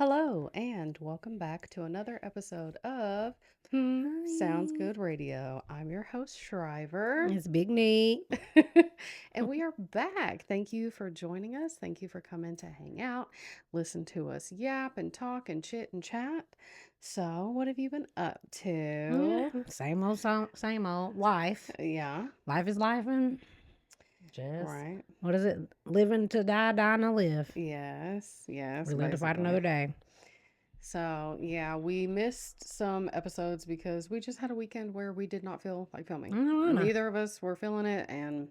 Hello, and welcome back to another episode of Sounds Hi. Good Radio. I'm your host, Schriver, It's Big Neat. and we are back. Thank you for joining us. Thank you for coming to hang out, listen to us yap and talk and chit and chat. So, what have you been up Yeah, to? same old song, same old life. Yeah, Life is life and just right. what is it? Living to die, dying to live. Yes, We live to fight another basically. day. So, yeah, we missed some episodes because we just had a weekend where we did not feel like filming. I don't wanna. Neither of us were feeling it, and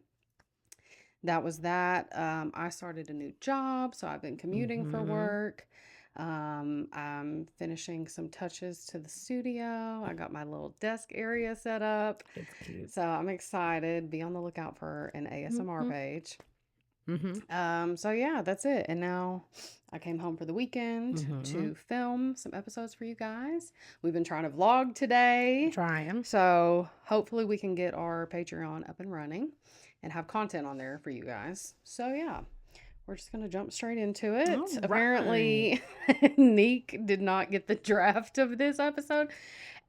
that was that. I started a new job, so I've been commuting for Mm-hmm. work. I'm finishing some touches to the studio. I got my little desk area set up, It's cute. so I'm excited. Be on the lookout for an ASMR Mm-hmm. page. Mm-hmm. So yeah, that's it. And now I came home for the weekend Mm-hmm. to film some episodes for you guys. We've been trying to vlog today. Trying. So hopefully we can get our Patreon up and running and have content on there for you guys. So yeah, we're just gonna jump straight into it. All right. Apparently, Neek did not get the draft of this episode.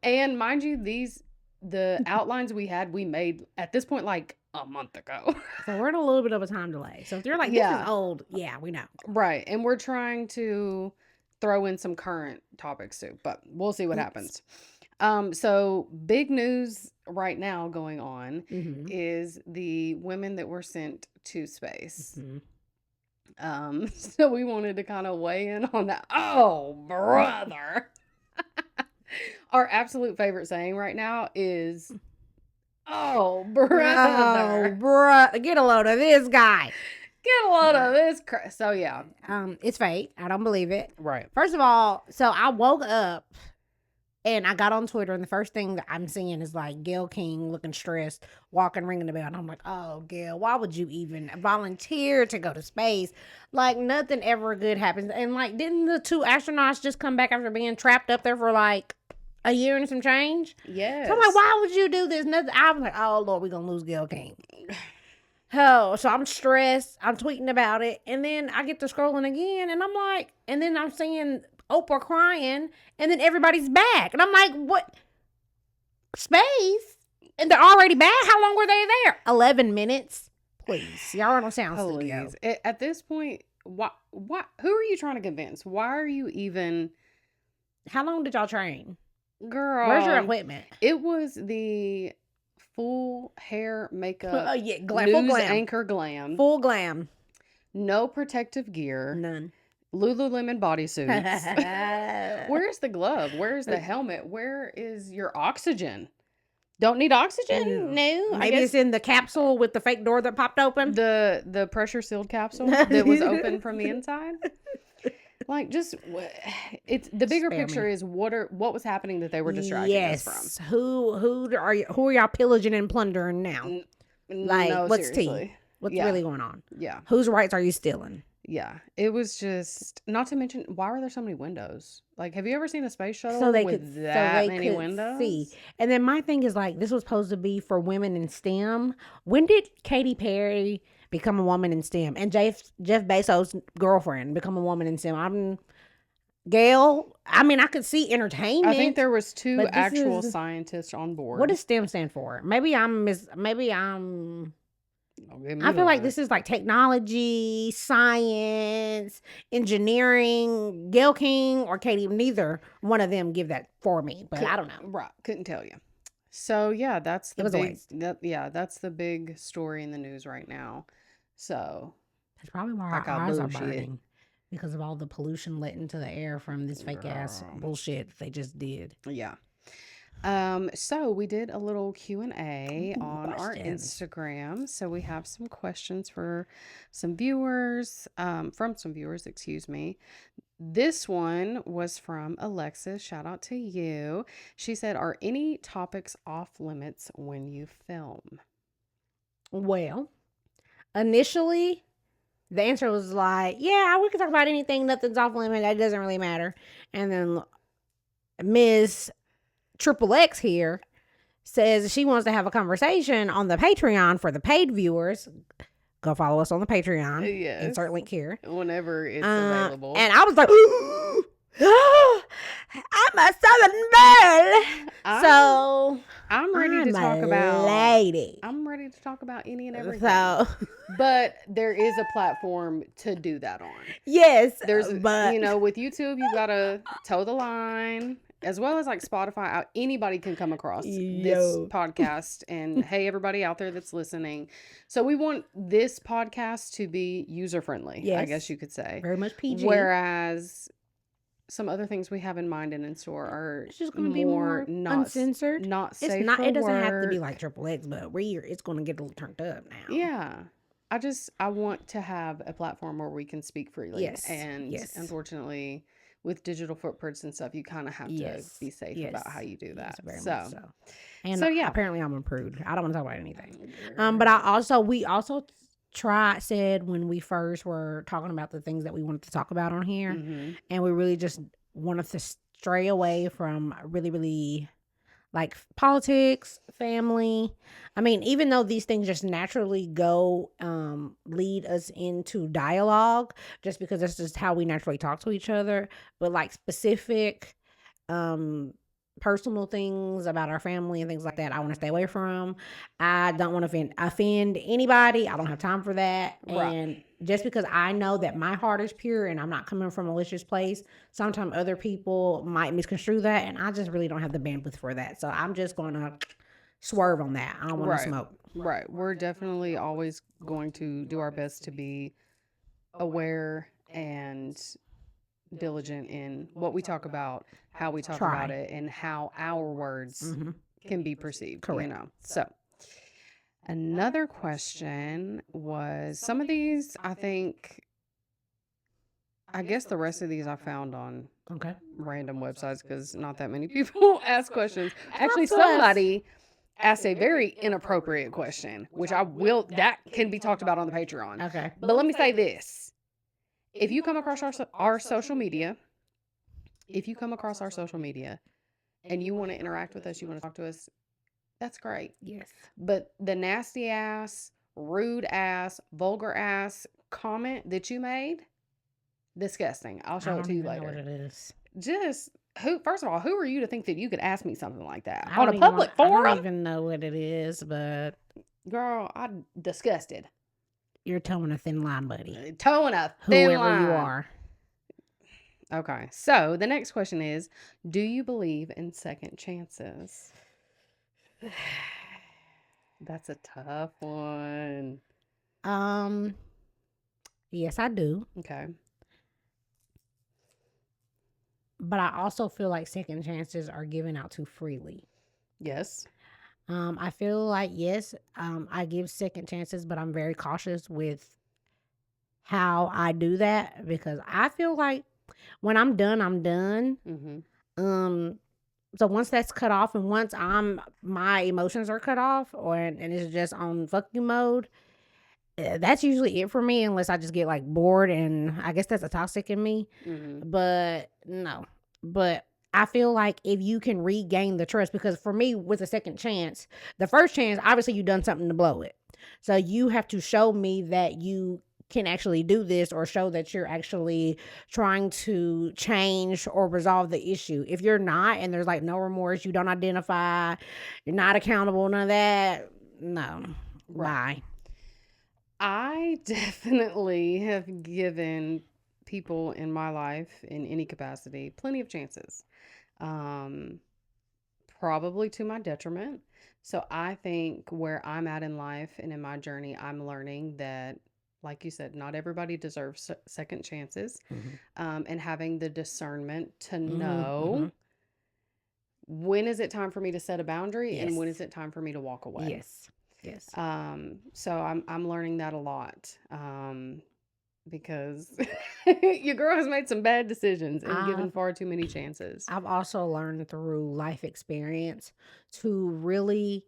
And mind you, the outlines we made at this point like a month ago. So we're in a little bit of a time delay. So if you're like, this is Yeah. old, yeah, we know. Right. And we're trying to throw in some current topics too, but we'll see what Oops. happens. So big news right now going on Mm-hmm. is the women that were sent to space. Mm-hmm. So we wanted to kind of weigh in on that. Oh, brother. Our absolute favorite saying right now is, oh, Oh, brother. bruh, get a load of this guy. Get a load of this. So, yeah. It's fate. I don't believe it. Right. First of all, so I woke up and I got on Twitter, and the first thing that I'm seeing is like Gail King looking stressed, walking, ringing the bell. And I'm like, oh, Gail, why would you even volunteer to go to space? Like, nothing ever good happens. And like, didn't the two astronauts just come back after being trapped up there for like a year and some change? Yes. So I'm like, why would you do this? Nothing. I was like, oh, Lord, we're going to lose Gail King. Oh, so I'm stressed. I'm tweeting about it. And then I get to scrolling again, and I'm like, and then I'm seeing Oprah crying, and then everybody's back. And I'm like, what? Space? And they're already back? How long were they there? 11 minutes. Please. Y'all are on Sound Studio. Please. At this point, why, who are you trying to convince? Why are you even, How long did y'all train? girl? Where's your equipment? It was the full hair makeup, Oh, yeah, full news glam. anchor glam, Full glam. no protective gear, None. Lululemon bodysuits. Where's the glove? Where's the helmet? Where is your oxygen? Don't need oxygen? No. I Maybe guess it's in the capsule with the fake door that popped open. the pressure sealed capsule that was open from the inside. Like, just it's the bigger Spare picture me. is what was happening that they were distracting us from. Yes. Who are y'all pillaging and plundering now? Like, No, what's seriously. tea? What's Yeah. really going on? Yeah. Whose rights are you stealing? Yeah. It was just, not to mention, why are there so many windows? Like, have you ever seen a space shuttle So they with could that many windows? see. And then my thing is like, this was supposed to be for women in STEM. When did Katy Perry become a woman in STEM? And Jeff Bezos' girlfriend become a woman in STEM? Gail, I mean, I could see entertainment. I think there was two but this actual is- scientists on board. What does STEM stand for? Maybe I'm. Don't give me I feel like that. this is like technology, science, engineering. Gail King or Katie, neither one of them give that for me, but I don't know. Right. Couldn't tell you. So yeah, that's the It was a big waste. that's the big story in the news right now. So That's probably why I our got eyes are bullshit. burning because of all the pollution let into the air from this fake ass Girl. bullshit they just did. Yeah. So we did a little Q&A Ooh, on our questions. Instagram. So we have some questions for some viewers, from some viewers, excuse me. This one was from Alexis. Shout out to you. She said, "Are any topics off limits when you film?" Well, initially, the answer was like, yeah, we can talk about anything. Nothing's off limit. That doesn't really matter. And then Ms. Triple X here says she wants to have a conversation on the Patreon for the paid viewers. Go follow us on the Patreon. Yes. Insert link here. Whenever it's available. And I was like, I'm a Southern belle. So I'm ready to talk a about lady. I'm ready to talk about any and everything. So But there is a platform to do that on. yes, There's, but with YouTube, you gotta toe the line, as well as like Spotify. Anybody can come across this podcast. And hey, everybody out there that's listening. So we want this podcast to be user friendly, I guess you could say. Very much PG. Whereas some other things we have in mind and in store are it's just going to be more uncensored. not safe. It's not. For it doesn't work. have to be like Triple X, but it's going to get a little turned up now. Yeah. I want to have a platform where we can speak freely. Yes. And unfortunately, with digital footprints and stuff, you kind of have to be safe about how you do that. Very so. Much so. And so yeah, apparently I'm a prude. I don't want to talk about anything. But we also said when we first were talking about the things that we wanted to talk about on here, and we really just wanted to stray away from really like politics, family. I mean, even though these things just naturally go lead us into dialogue, just because that's just how we naturally talk to each other, but like specific personal things about our family and things like that, I want to stay away from. I don't want to offend anybody. I don't have time for that. Right. And just because I know that my heart is pure and I'm not coming from a malicious place, sometimes other people might misconstrue that, and I just really don't have the bandwidth for that. So I'm just going to swerve on that. I don't want to smoke. Right. We're definitely always going to do our best to be aware and diligent in what we talk about, how we talk about it, and how our words can be perceived. Correct. So another question was, some of these I guess the rest of these I found on random websites because not that many people ask questions. Actually, somebody asked a very inappropriate question, which that can be talked about on the Patreon. Okay. But let me say this. If you come across our social media, and you want to interact with us, you want to talk to us, that's great. Yes. But the nasty ass, rude ass, vulgar ass comment that you made, disgusting. I'll show it to you later. I don't know what it is. First of all, who are you to think that you could ask me something like that on a public forum? I don't even know what it is, but girl, I'm disgusted. You're towing a thin line, buddy. Towing a thin line. Whoever you are. Okay, so the next question is, do you believe in second chances? That's a tough one. Yes, I do. Okay. But I also feel like second chances are given out too freely. Yes. I feel like, yes, I give second chances, but I'm very cautious with how I do that, because I feel like when I'm done, I'm done. So once that's cut off, and once my emotions are cut off, and it's just on fuck you mode, that's usually it for me, unless I just get like bored, and I guess that's a toxic in me. But no. But I feel like if you can regain the trust, because for me, with a second chance, the first chance, obviously you've done something to blow it. So you have to show me that you can actually do this, or show that you're actually trying to change or resolve the issue. If you're not, and there's like no remorse, you don't identify, you're not accountable, none of that, no. Bye. I definitely have given people in my life, in any capacity, plenty of chances. Probably to my detriment. So I think where I'm at in life and in my journey, I'm learning that, like you said, not everybody deserves second chances. And having the discernment to know when is it time for me to set a boundary, and when is it time for me to walk away. Yes. So I'm learning that a lot. Because your girl has made some bad decisions and given far too many chances. I've also learned through life experience to really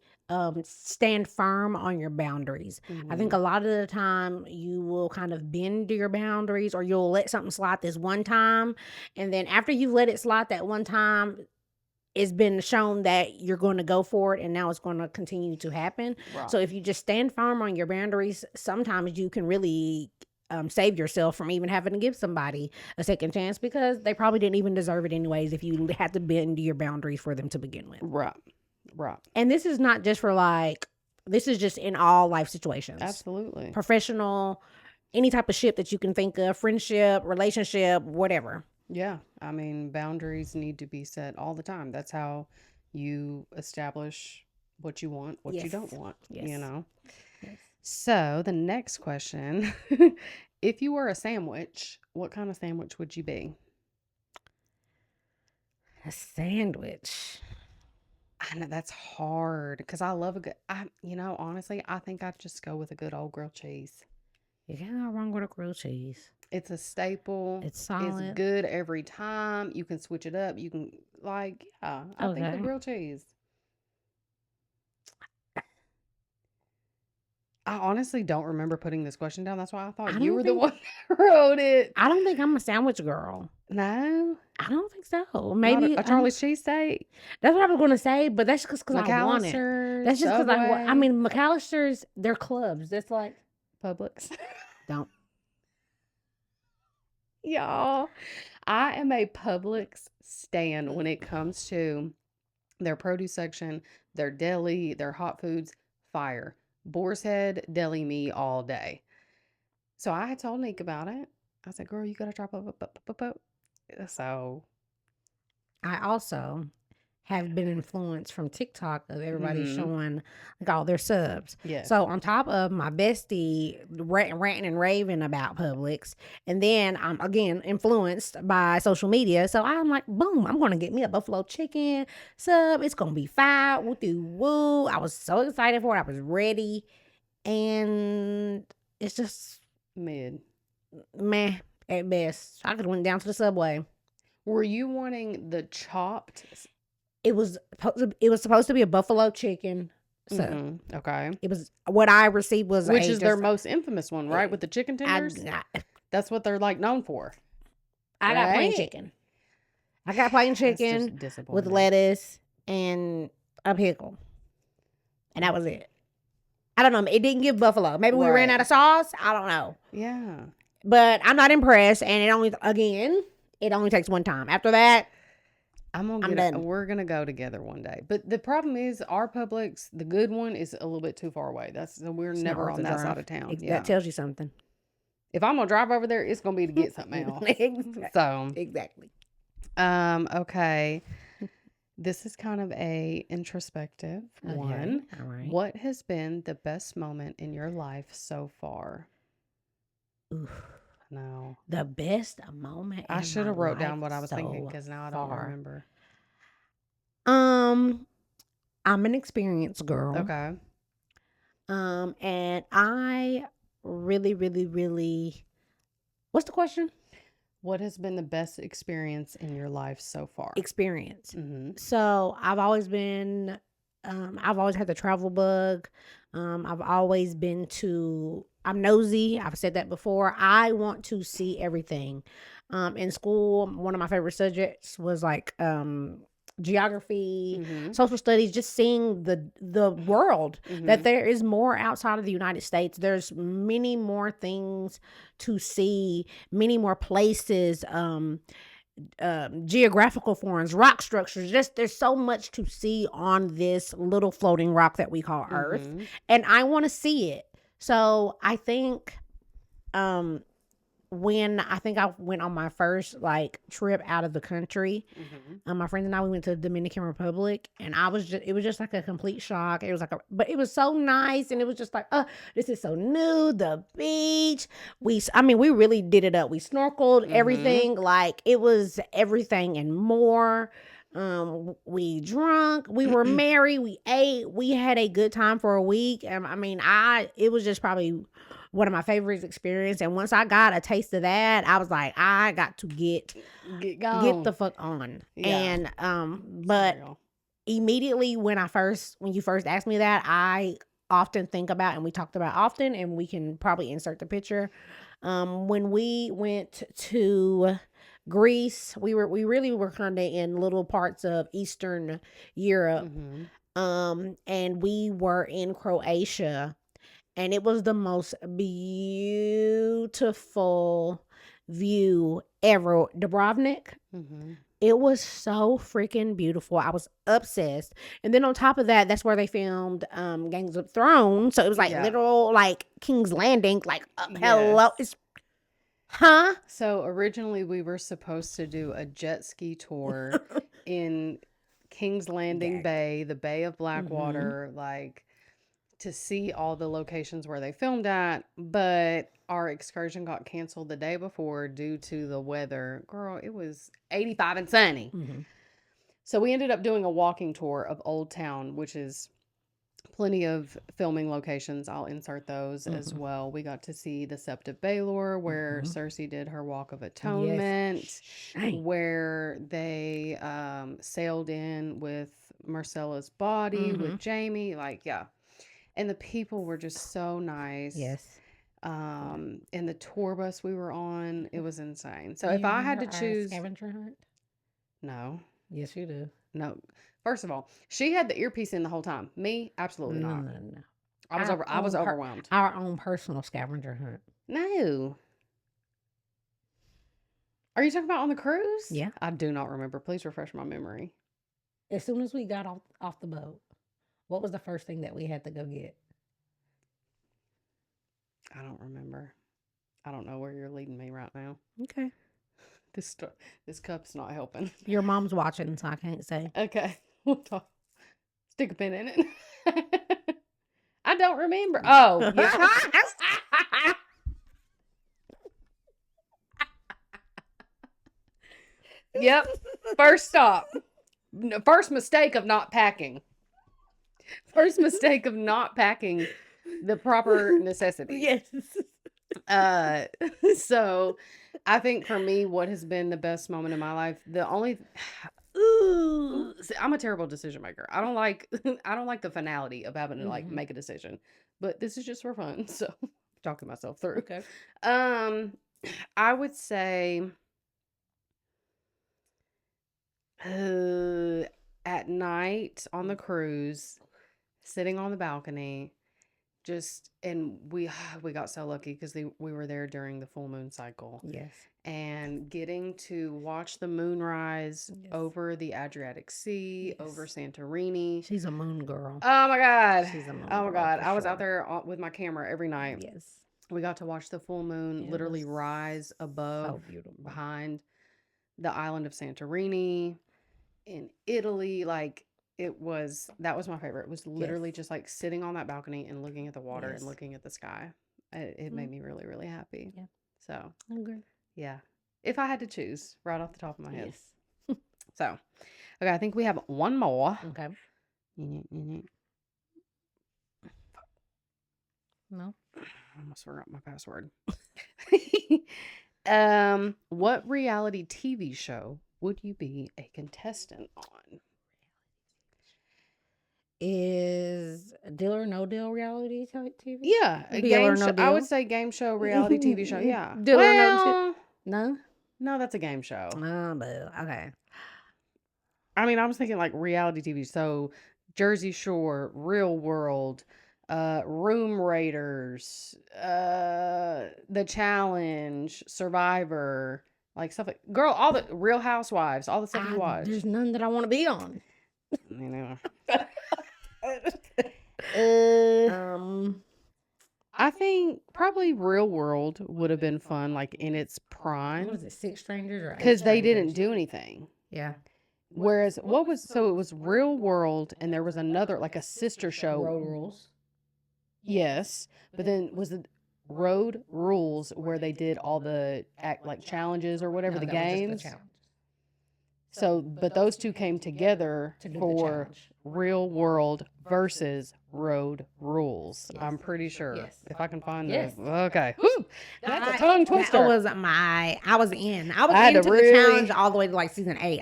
stand firm on your boundaries. I think a lot of the time you will kind of bend your boundaries, or you'll let something slide this one time, and then after you let it slide that one time, it's been shown that you're going to go for it, and now it's going to continue to happen. Right. So if you just stand firm on your boundaries, sometimes you can really save yourself from even having to give somebody a second chance because they probably didn't even deserve it anyways if you had to bend your boundaries for them to begin with. Right. Right. And this is not just for like, this is just in all life situations. Absolutely. Professional, any type of ship that you can think of, friendship, relationship, whatever. Yeah. I mean, boundaries need to be set all the time. That's how you establish what you want, what you don't want, you know? Yes. So the next question, if you were a sandwich, what kind of sandwich would you be? A sandwich. I know that's hard because I love a good, honestly, I think I'd just go with a good old grilled cheese. You can't go wrong with a grilled cheese. It's a staple. It's solid. It's good every time. You can switch it up. You can, I think the grilled cheese. I honestly don't remember putting this question down. That's why I thought you were the one that wrote it. I don't think I'm a sandwich girl. No? I don't think so. Maybe a Charlie's cheesesteak. That's what I was going to say, but that's just because I want it. That's just because I mean, McAllister's, they're clubs. That's like Publix. Don't. Y'all, I am a Publix stan when it comes to their produce section, their deli, their hot foods, fire. Boar's Head, deli me all day. So I had told Nick about it. I said, girl, you got to try up. So I also have been influenced from TikTok of everybody showing like all their subs. Yeah. So on top of my bestie ranting and raving about Publix, and then I'm again influenced by social media. So I'm like, boom, I'm gonna get me a buffalo chicken sub. It's gonna be fire. Woo woo. I was so excited for it. I was ready, and it's just meh at best. I could have went down to the Subway. Were you wanting the chopped? It was supposed to be a buffalo chicken. So okay. It was what I received was which is their most infamous one, right? With the chicken tenders. That's what they're like known for. I got plain chicken. I got plain chicken with lettuce and a pickle, and that was it. I don't know. It didn't give buffalo. Maybe we ran out of sauce. I don't know. Yeah. But I'm not impressed, and it only takes one time. After that, I'm done. We're gonna go together one day. But the problem is our Publix, the good one, is a little bit too far away. We're never on that side of town. That tells you something. If I'm gonna drive over there, it's gonna be to get something else. Exactly. So exactly. Okay. This is kind of a introspective one. All right. What has been the best moment in your life so far? Oof. No. The best moment. I should have wrote down what I was thinking because now I don't remember. I'm an experienced girl. Okay. And I really, really, really. What's the question? What has been the best experience in your life so far? Experience. So I've always been. I've always had the travel bug. I've always been I'm nosy. I've said that before. I want to see everything. In school, one of my favorite subjects was like geography, social studies, just seeing the world, that there is more outside of the United States. There's many more things to see, many more places, geographical forms, rock structures. Just there's so much to see on this little floating rock that we call Earth, and I want to see it. So I think when I went on my first like trip out of the country, my friends and I, we went to the Dominican Republic, and it was just like a complete shock. It was like but it was so nice, and it was just like, this is so new. The beach, we really did it up. We snorkeled, everything, like it was everything and more. We drunk, we were merry, we ate, we had a good time for a week. It was just probably one of my favorite experiences. And once I got a taste of that, I was like, I got to get the fuck on. Yeah. And but immediately when you first asked me that, I often think about, and we talked about often, and we can probably insert the picture. When we went to Greece, we really were kind of in little parts of Eastern Europe. And we were in Croatia, and it was the most beautiful view ever. Dubrovnik. Mm-hmm. It was so freaking beautiful. I was obsessed. And then on top of that, that's where they filmed Gangs of Thrones. So it was like Yeah. literal like King's Landing. Like hello, Yes. it's huh? So originally we were supposed to do a jet ski tour in King's Landing Gag. Bay, the Bay of Mm-hmm. Blackwater, like to see all the locations where they filmed at, but our excursion got canceled the day before due to the weather. Girl, it was 85 and sunny. Mm-hmm. So we ended up doing a walking tour of Old Town, which is plenty of filming locations. I'll insert those as Mm-hmm. well. We got to see the Sept of Baelor, where Mm-hmm. Cersei did her walk of Yes. atonement, Dang. where they sailed in with Marcella's body, Mm-hmm. with Jamie. Like, yeah. And the people were just so nice. Yes. And the tour bus we were on, it was insane. So Do if you I had to remember our choose, scavenger hunt? no, Yes, you do. no. First of all, she had the earpiece in the whole time. Me, absolutely No, not. no, no. I was Our I was own overwhelmed. Our own personal scavenger hunt. No. Are you talking about on the cruise? Yeah. I do not remember. Please refresh my memory. As soon as we got off the boat, what was the first thing that we had to go get? I don't remember. I don't know where you're leading me right now. Okay. This cup's not helping. Your mom's watching, so I can't say. Okay. We'll talk. Stick a pin in it. I don't remember. Oh, yeah. Yep. First stop. First mistake of not packing. First mistake of not packing the proper necessities. Yes. So I think for me, what has been the best moment in my life, Ooh. see, I'm a terrible decision maker. I don't like the finality of having to like Mhm. make a decision. But this is just for fun. So talking myself through. Okay. I would say at night on the cruise, sitting on the balcony, and we got so lucky because we were there during the full moon cycle, Yes. and getting to watch the moonrise Yes. over the Adriatic Sea, Yes. over Santorini. She's a moon girl. Oh my God. She's a moon Oh my girl, God. for I was sure. out there with my camera every night. Yes. We got to watch the full moon It literally was rise above So beautiful. behind the island of Santorini in Italy. Like that was my favorite. It was literally Yes. just like sitting on that balcony and looking at the water and Yes. looking at the sky. It made me really, really happy. Yeah. So I agree. yeah, if I had to choose right off the top of my head. Yes. So, okay, I think we have one more. Okay. No. I almost forgot my password. What reality TV show would you be a contestant on? Is Deal or No Deal reality TV? Yeah, a Deal or game No show. I Deal? would say game show, reality TV show. Yeah. Deal or No Deal? Well, No. no, that's a game show. Oh, but okay. I mean, I was thinking like reality TV. So Jersey Shore, Real World, Room Raiders, The Challenge, Survivor, like stuff like girl, all the Real Housewives, all the stuff you watch. There's none that I want to be on. You know. I think probably Real World would have been fun, like in its What prime, was it? 6 Strangers or 8 because they Strangers? didn't do anything. Yeah. Whereas it was Real World, and there was another like a sister show. Road Rules. Yes, but then was the Road Rules where they did all the like challenges or whatever, No, the that was just games. challenge. So, but those two came together To do the for challenge. Real World versus Road Rules. Yes. I'm pretty sure. Yes. If I can find Yes. the okay. Whew, that's a tongue twister. That was I was in. I was I had to into the really- challenge all the way to like season 8.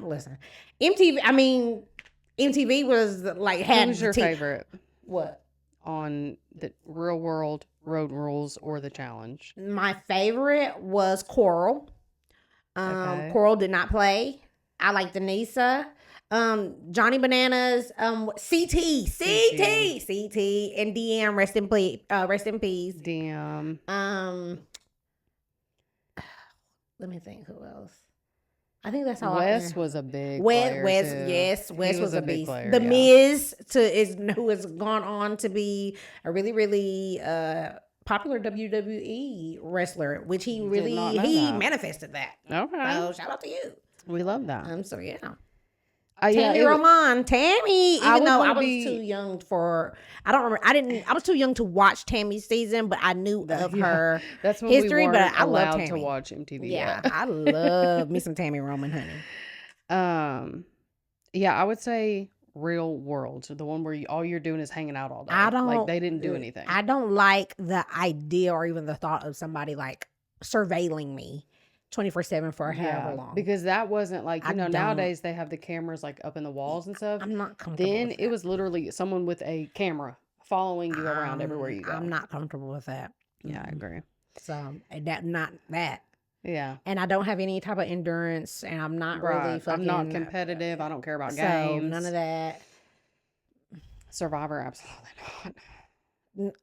Listen. MTV was like had Who was your favorite What? on the Real World, Road Rules, or the challenge? My favorite was Coral. Okay. Coral did not play. I like Denisa. Johnny Bananas, CT, and DM. Rest in peace. DM. Let me think. Who else? I think that's all. Wes was a big player Wes, too. yes, Wes was a big beast. player. The Miz who has gone on to be a really, really popular WWE wrestler, which he manifested that. Okay. So shout out to you. We love that. So yeah. Tammy Roman, Tammy. Even though I was too young I don't remember. I was too young to watch Tammy's season, but I knew of her That's when history. We but I love allowed Tammy. to watch MTV. Yeah, I love me some Tammy Roman, honey. Yeah, I would say Real World, the one where all you're doing is hanging out all day. They didn't do anything. I don't like the idea or even the thought of somebody surveilling me 24/7 for however long. Because that wasn't nowadays they have the cameras up in the walls and stuff. I'm not comfortable. Then it was literally someone with a camera following you around everywhere you go. I'm not comfortable with that. Yeah, I agree. So not that. Yeah. And I don't have any type of endurance, and I'm not really fucking. I'm not competitive. I don't care about games. None of that. Survivor, absolutely not.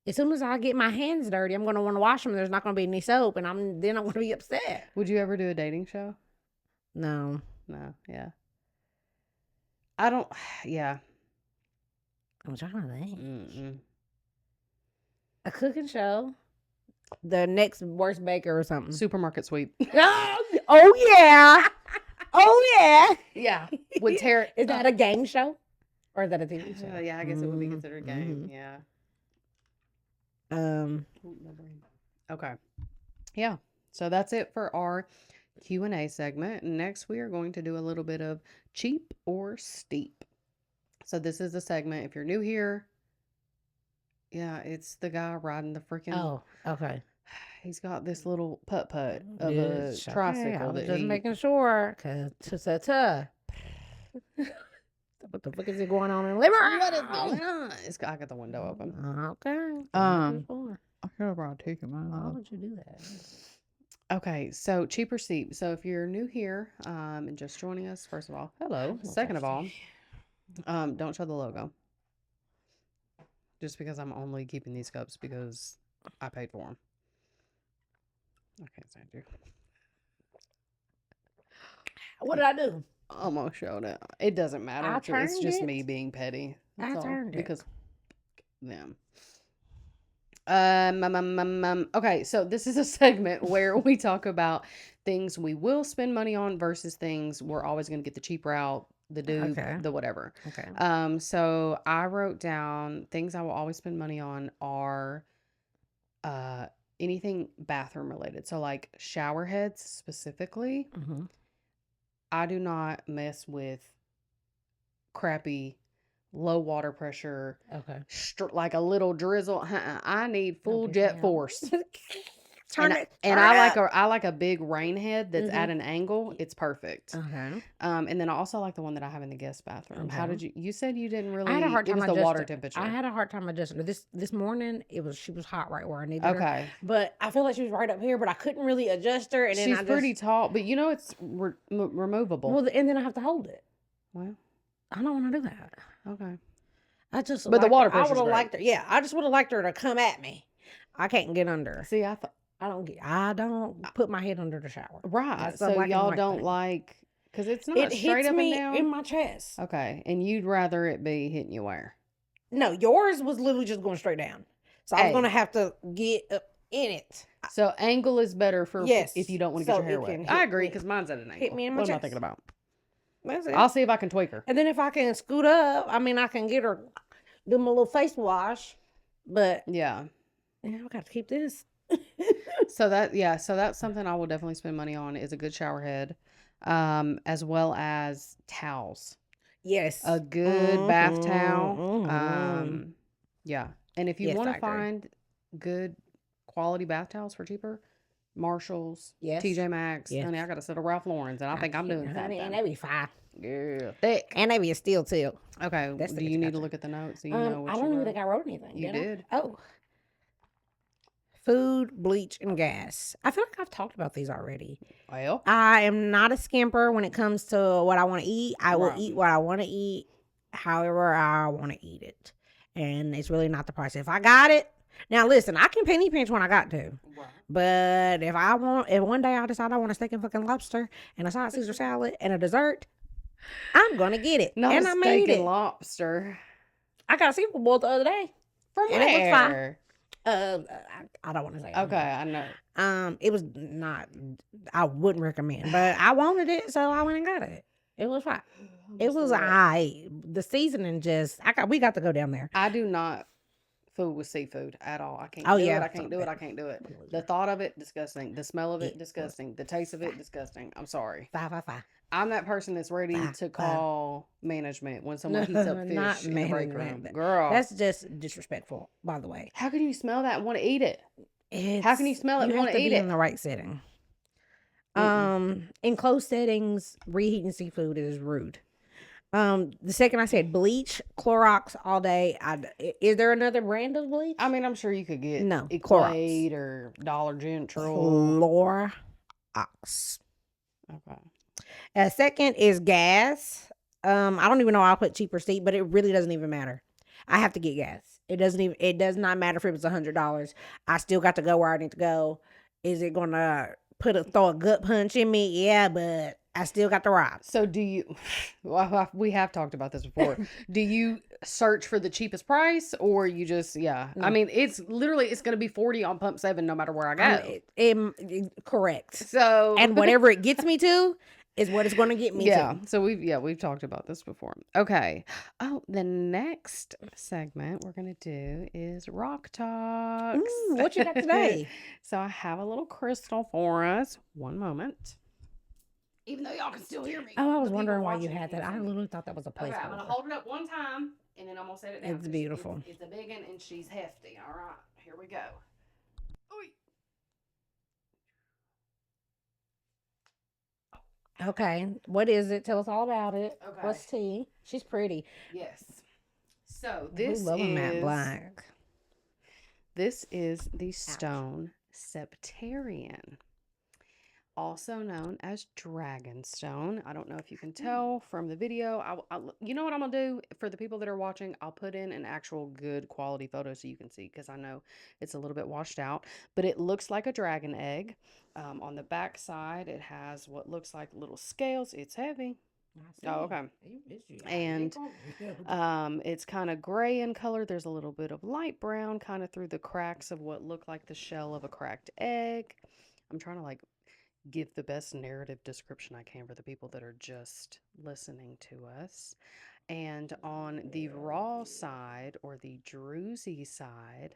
As soon as I get my hands dirty, I'm going to want to wash them. There's not going to be any soap, and I'm going to be upset. Would you ever do a dating show? No. Yeah. I don't. Yeah. I'm trying to think. A cooking show. The next worst baker or something. Supermarket sweep. Oh yeah. Oh yeah. Yeah. With Tara. Is that a game show? Or is that a TV show? Yeah, I guess it would be considered a game. Yeah. Okay. Yeah. So that's it for our Q&A segment. Next, we are going to do a little bit of cheap or steep. So this is a segment. If you're new here, yeah, it's the guy riding the freaking. Oh, okay. He's got this little putt-putt of a tricycle. I was just making sure. What the fuck is it going on in Liver? What is going on? I got the window open. Okay. I could have brought a ticket. Why would you do that? Okay, so cheap or steep. So if you're new here and just joining us, first of all, hello. Second of all, don't show the logo. Just because I'm only keeping these cups because I paid for them. I can't stand you. What did I do? Almost showed it. It doesn't matter. It's just me being petty. That's turned it. Because them. Okay, so this is a segment where we talk about things we will spend money on versus things we're always going to get the cheap route, the dupe, the whatever. Okay. So I wrote down things I will always spend money on are anything bathroom related. So shower heads specifically. Mm-hmm. I do not mess with crappy low water pressure. Okay. Like a little drizzle. I need full jet force. I like a big rain head that's at an angle. It's perfect. Okay. And then I also like the one that I have in the guest bathroom. Okay. How did you said you didn't really. I had a hard time. It was the water temperature. I had a hard time adjusting. This morning she was hot right where I needed her. Okay. But I feel like she was right up here, but I couldn't really adjust her. And then she's pretty tall, but it's removable. Well, and then I have to hold it. Well, I don't want to do that. Okay. But the water pressure. I would have liked her. Yeah, I just would have liked her to come at me. I can't get under. See, I don't put my head under the shower. Right. So y'all don't like because it's not straight up and down in my chest. Okay, and you'd rather it be hitting you where? No, yours was literally just going straight down. So I was gonna have to get up in it. So angle is better for if you don't want to get your hair wet. I agree because mine's at an angle. Hit me in my chest. What am I thinking about? That's it. I'll see if I can tweak her. And then if I can scoot up, I can get her, do my little face wash. But yeah, I got to keep this. So that's something I will definitely spend money on is a good shower head, as well as towels. Yes, a good bath towel. Yeah, and if you want to find good quality bath towels for cheaper, Marshalls, TJ Maxx. Honey, I got a set of Ralph Lauren's, and I think I'm doing something. And they be fine. Yeah, thick. And they be a steel too. Okay. Do you need to look at the notes so you know what I don't even think I wrote anything. You did. Oh. food, bleach, and gas. I feel like I've talked about these already. Well, I am not a skimper when it comes to what I want to eat. I will right. eat what I want to eat, however I want to eat it. And it's really not the price. If I got it, now listen, I can penny pinch when I got to. Right. But if one day I decide I want a steak and fucking lobster and a side Caesar salad and a dessert, I'm gonna get it. Not And a I steak made and it. lobster. I got a seafood boil the other day. From And it was fine. where? I don't want to say. Okay, I know. It was not. I wouldn't recommend, but I wanted it, so I went and got it. It was fine. It was the seasoning just. We got to go down there. I do not food with seafood at all. I can't Oh, do yeah. it. I can't do it. I can't do it. The thought of it, disgusting. The smell of it, disgusting. The taste of it, disgusting. I'm sorry. Five. I'm that person that's ready to call management when someone heats up Not fish in the break room. management. Girl, That's just disrespectful, by the way. how can you smell that and want to eat it? How can you smell it and want to eat be it? in the right setting. In closed settings, reheating seafood is rude. The second I said bleach, Clorox all day. Is there another brand of bleach? I mean, I'm sure you could get No, Equate or Dollar General. Clorox. Okay. Second is gas. I don't even know why I put cheap or steep, but it really doesn't even matter. I have to get gas. It does not matter if it was $100. I still got to go where I need to go. Is it gonna throw a gut punch in me? Yeah, but I still got to ride. So do you, well, we have talked about this before. Do you search for the cheapest price or you just, No. I mean, it's going to be 40 on pump 7 no matter where I go. Correct. So, And whatever it gets me to is what it's going to get me to. So we've talked about this before. Okay. Oh, the next segment we're going to do is Rock Talks. What you got today? So I have a little crystal for us. One moment. Even though y'all can still hear me. Oh, I was wondering why you had that. I literally thought that was a placeholder. Okay, I'm going to hold it up one time, and then I'm going to set it down. It's beautiful. It's a big one, and she's hefty. All right, here we go. Okay, what is it? Tell us all about it. Okay. What's tea? She's pretty. Yes. So this love a matte black. This is the stone Septarian, also known as Dragonstone. I don't know if you can tell from the video. You know what I'm going to do for the people that are watching? I'll put in an actual good quality photo so you can see, because I know it's a little bit washed out. But it looks like a dragon egg. On the back side, it has what looks like little scales. It's heavy. Oh, okay. And it's kind of gray in color. There's a little bit of light brown kind of through the cracks of what look like the shell of a cracked egg. I'm trying to give the best narrative description I can for the people that are just listening to us. And on the raw side, or the druzy side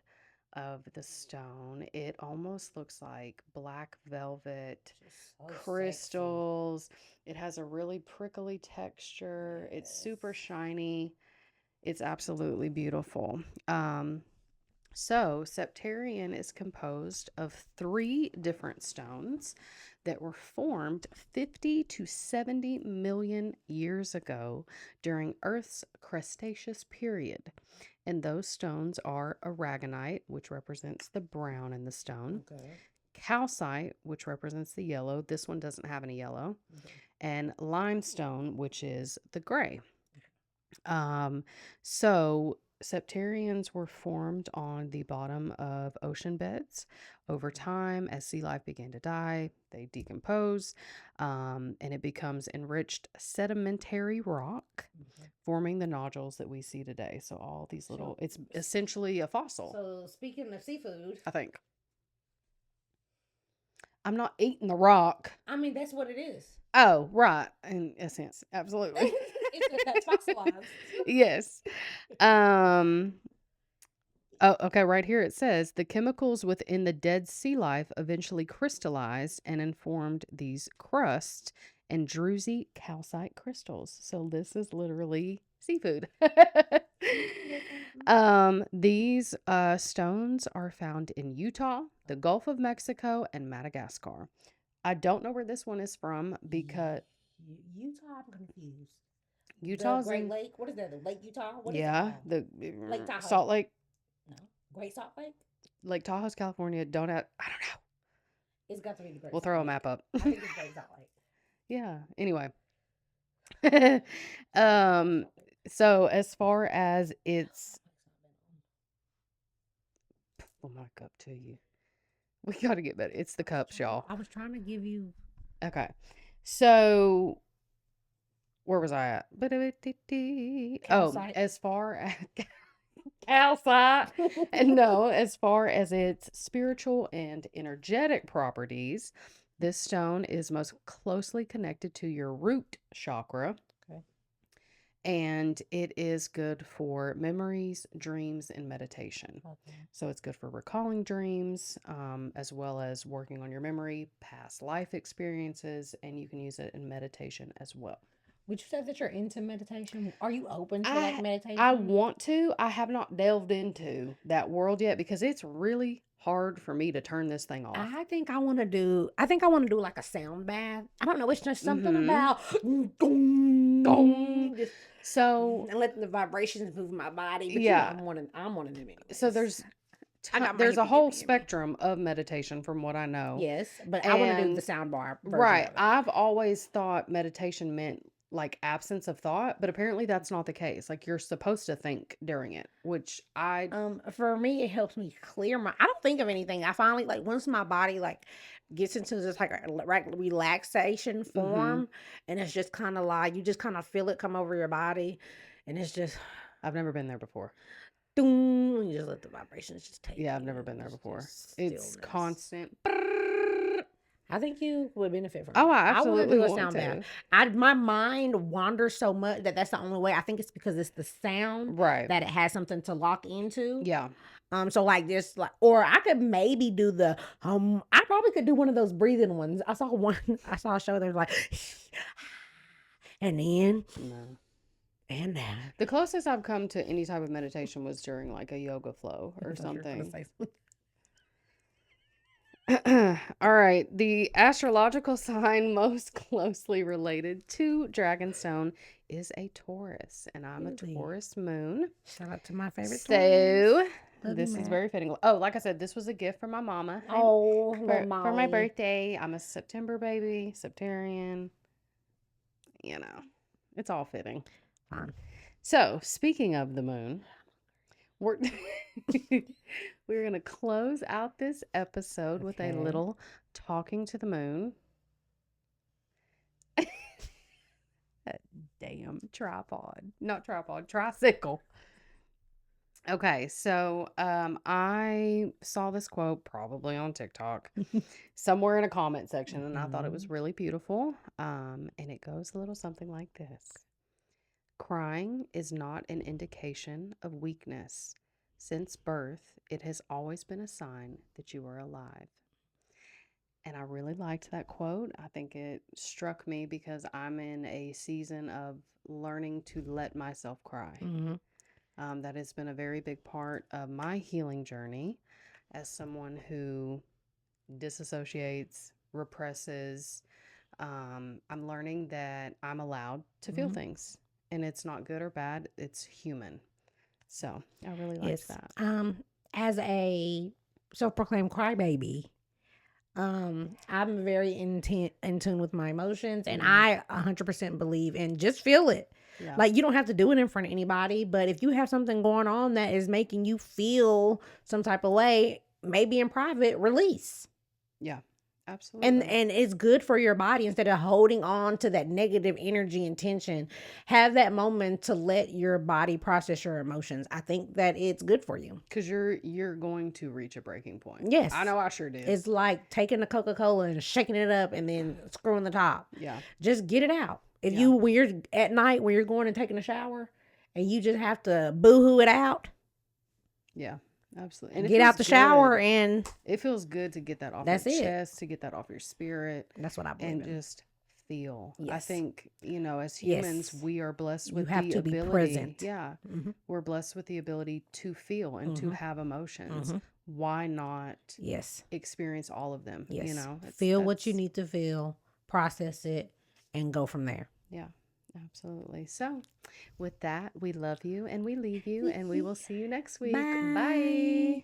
of the stone, it almost looks like black velvet crystals. Sexy. It has a really prickly texture. Yes. It's super shiny. It's absolutely beautiful. So, Septarian is composed of 3 different stones that were formed 50 to 70 million years ago during Earth's Cretaceous period. And those stones are aragonite, which represents the brown in the stone, calcite, which represents the yellow. This one doesn't have any yellow, and limestone, which is the gray. So Septarians were formed on the bottom of ocean beds. Over time, as sea life began to die, they decompose, and it becomes enriched sedimentary rock, forming the nodules that we see today. So all these little, it's essentially a fossil. So speaking of seafood, I think. I'm not eating the rock. I mean, that's what it is. Oh, right. In a sense, absolutely. It's fossilized. Yes. Oh, okay. Right here it says the chemicals within the dead sea life eventually crystallized and formed these crusts and druzy calcite crystals. So this is literally seafood. These stones are found in Utah, the Gulf of Mexico, and Madagascar. I don't know where this one is from because Utah. I'm confused. Utah's the Great Lake. What is that? The Lake Utah? What is yeah, it the Lake Tahoe. Salt Lake. No, Great Salt Lake. Lake Tahoe's California. Don't have, I don't know. It's got to be the Great We'll Salt throw a Lake. map up. I think it's Great Salt Lake. Yeah. Anyway. um. So as far as its, pull my cup to you. We got to get better. It's the cups, y'all. I was trying to give you. Okay. So where was I at? Calcite. As far as calcite. And no, as far as its spiritual and energetic properties, this stone is most closely connected to your root chakra. Okay. And it is good for memories, dreams, and meditation. Okay. So it's good for recalling dreams, as well as working on your memory, past life experiences, and you can use it in meditation as well. Would you say that you're into meditation? Are you open to I meditation? want to. I have not delved into that world yet because it's really hard for me to turn this thing off. I think I want to do. I think I want to do like a sound bath. I don't know. It's just something about just, So and let the vibrations move my body. But yeah, I'm one of them anyways. so there's a whole spectrum of meditation from what I know. Yes, but I want to do the sound bar version Right. of it. I've always thought meditation meant like absence of thought, but apparently that's not the case. Like you're supposed to think during it, which For me, it helps me clear my. I don't think of anything. I finally like once my body like gets into this like a relaxation form, and it's just kind of like you just kind of feel it come over your body, and it's just. I've never been there before. You just let the vibrations just take. Yeah, I've never been there before. It's constant. I think you would benefit from it. Oh, I absolutely want to do a want sound to. bath. My mind wanders so much that's the only way. I think it's because it's the sound that it has something to lock into. Yeah. So like this, like, or I could maybe do the I probably could do one of those breathing ones. I saw a show that was like, and then No. and now. The closest I've come to any type of meditation was during like a yoga flow or something. All right. The astrological sign most closely related to Dragonstone is a Taurus, and I'm a Taurus moon. Shout out to my favorite Taurus. So this is very fitting. Oh, like I said, this was a gift from my mama. For my birthday. I'm a September baby, Septarian. You know, it's all fitting. Fine. So, speaking of the moon, we're going to close out this episode with a little talking to the moon. Damn tripod. Not tripod, tricycle. Okay, so I saw this quote probably on TikTok somewhere in a comment section, and I thought it was really beautiful. And it goes a little something like this. Crying is not an indication of weakness. Since birth, it has always been a sign that you are alive. And I really liked that quote. I think it struck me because I'm in a season of learning to let myself cry. That has been a very big part of my healing journey as someone who disassociates, represses. I'm learning that I'm allowed to feel things, and it's not good or bad. It's human. So I really like that. As a self-proclaimed crybaby, I'm very in tune with my emotions, and I 100% believe in just feel it. Yeah. Like you don't have to do it in front of anybody, but if you have something going on that is making you feel some type of way, maybe in private, release. Yeah. Absolutely. And it's good for your body instead of holding on to that negative energy and tension. Have that moment to let your body process your emotions. I think that it's good for you. Because you're going to reach a breaking point. Yes. I know I sure did. It's like taking a Coca-Cola and shaking it up and then screwing the top. Yeah. Just get it out. If when you're at night, when you're going and taking a shower and you just have to boo-hoo it out. Yeah. Absolutely. And get out the shower and it feels good to get that off your chest, to get that off your spirit. That's what I believe in. Just feel. Yes. I think, as humans, we are blessed with the ability. You have to be present. Yeah. We're blessed with the ability to feel and to have emotions. Why not experience all of them? Yes. Feel what you need to feel, process it, and go from there. Yeah. Absolutely. So with that, we love you and we leave you and we will see you next week. Bye. Bye.